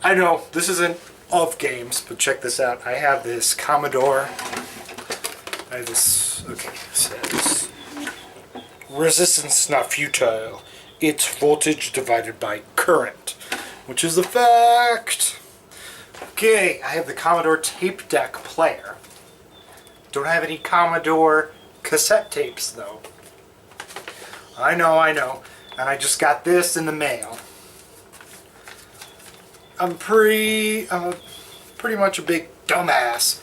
I know this isn't of games, but check this out. I have this Commodore. I have this. Okay, it says resistance not futile. It's voltage divided by current, which is a fact. Okay, I have the Commodore Tape Player. Don't have any Commodore cassette tapes though. I know. And I just got this in the mail. I'm pretty much a big dumbass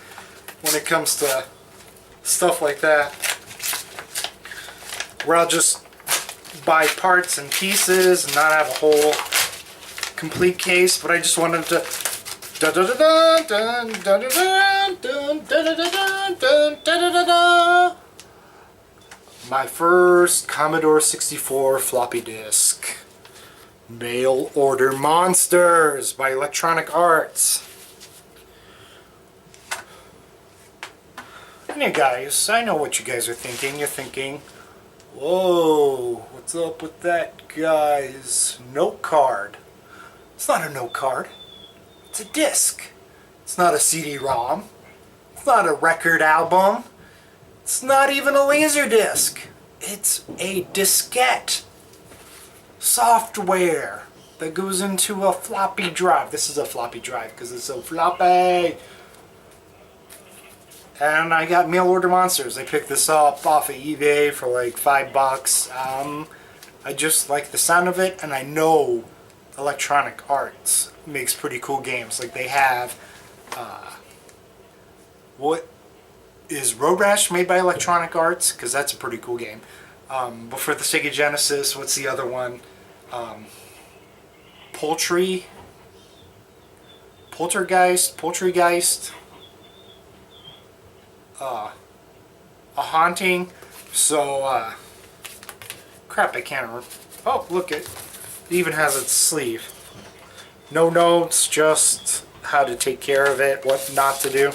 when it comes to stuff like that, where I'll just buy parts and pieces and not have a whole complete case, but I just wanted to my first Commodore 64 floppy disk. Mail Order Monsters by Electronic Arts. And you guys, I know what you guys are thinking. You're thinking, whoa, what's up with that guy's note card? It's not a note card. It's a disc. It's not a CD-ROM. It's not a record album. It's not even a laser disc. It's a diskette. Software that goes into a floppy drive. This is a floppy drive because it's so floppy. And I got Mail Order Monsters. I picked this up off of eBay for like $5. I just like the sound of it, and I know Electronic Arts makes pretty cool games. Like they have what is Road Rash made by Electronic Arts, because that's a pretty cool game. But for the Sega Genesis, what's the other one? Poltergeist, A Haunting. So, crap, I can't remember. Oh, look, it even has its sleeve. No notes, just how to take care of it, what not to do.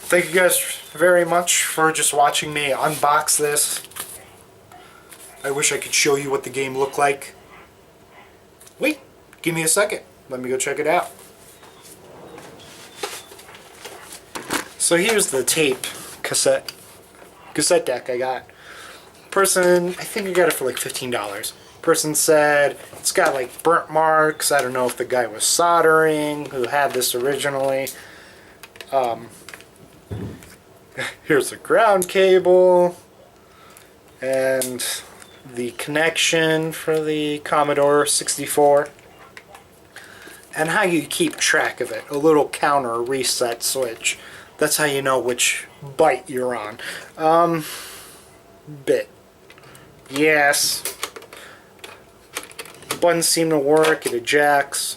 Thank you guys very much for just watching me unbox this. I wish I could show you what the game looked like. Wait, give me a second. Let me go check it out. So here's the cassette deck I got. Person, I think I got it for like $15. Person said it's got like burnt marks. I don't know if the guy was soldering who had this originally. Here's the ground cable and the connection for the Commodore 64, and how you keep track of it. A little counter reset switch. That's how you know which byte you're on. Bit. Yes. Buttons seem to work. It ejects.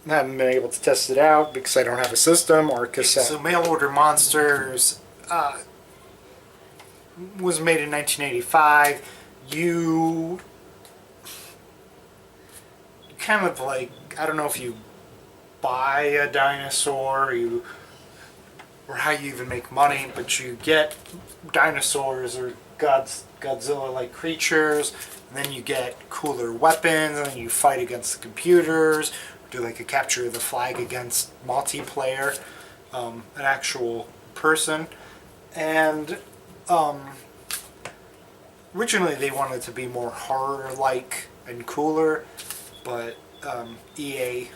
I haven't been able to test it out because I don't have a system or a cassette. So Mail Order Monsters was made in 1985. You kind of like, I don't know if you buy a dinosaur or how you even make money, but you get dinosaurs or Godzilla-like creatures, and then you get cooler weapons, and then you fight against the computers, do like a capture the flag against multiplayer, an actual person. And originally they wanted to be more horror-like and cooler, but EA,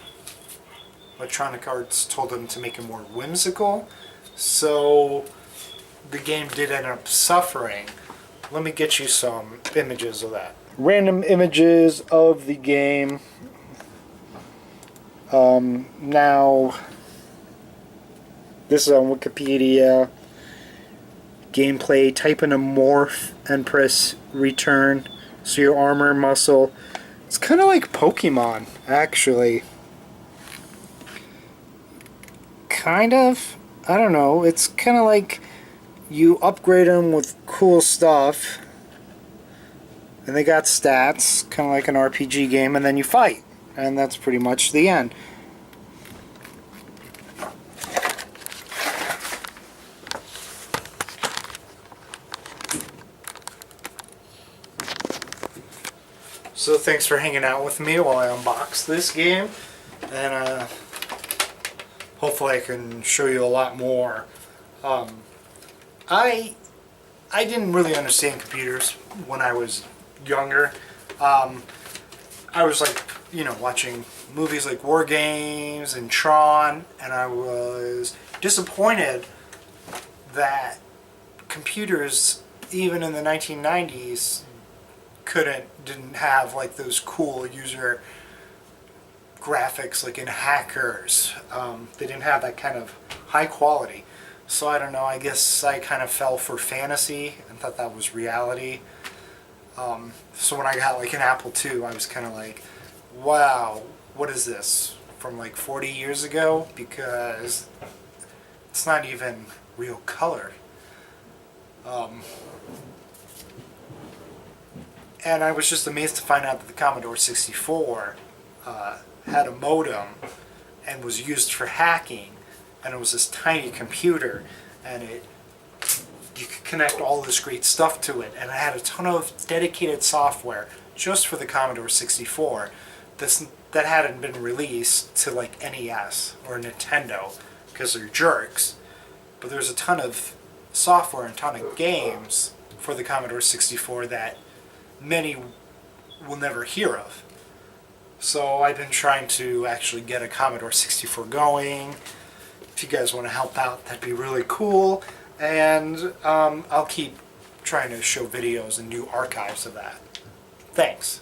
Electronic Arts, told them to make it more whimsical, so the game did end up suffering. Let me get you some images of that. Random images of the game. Now, this is on Wikipedia. Gameplay, type in a morph and press return. So your armor, muscle. It's kind of like Pokemon, actually. Kind of? I don't know. It's kind of like you upgrade them with cool stuff. And they got stats, kind of like an RPG game, and then you fight. And that's pretty much the end. So thanks for hanging out with me while I unbox this game, and hopefully I can show you a lot more. I didn't really understand computers when I was younger. I was like, watching movies like War Games and Tron, and I was disappointed that computers, even in the 1990s, didn't have like those cool user graphics like in Hackers. They didn't have that kind of high quality. So I don't know, I guess I kind of fell for fantasy and thought that was reality. So when I got like an Apple II, I was kind of like, wow, what is this? From like 40 years ago? Because it's not even real color. And I was just amazed to find out that the Commodore 64 had a modem and was used for hacking, and it was this tiny computer, and you could connect all this great stuff to it, and it had a ton of dedicated software just for the Commodore 64 that hadn't been released to like NES or Nintendo because they're jerks. But there's a ton of software and a ton of games for the Commodore 64 that many will never hear of. So I've been trying to actually get a Commodore 64 going. If you guys want to help out, that'd be really cool. And I'll keep trying to show videos and new archives of that. Thanks.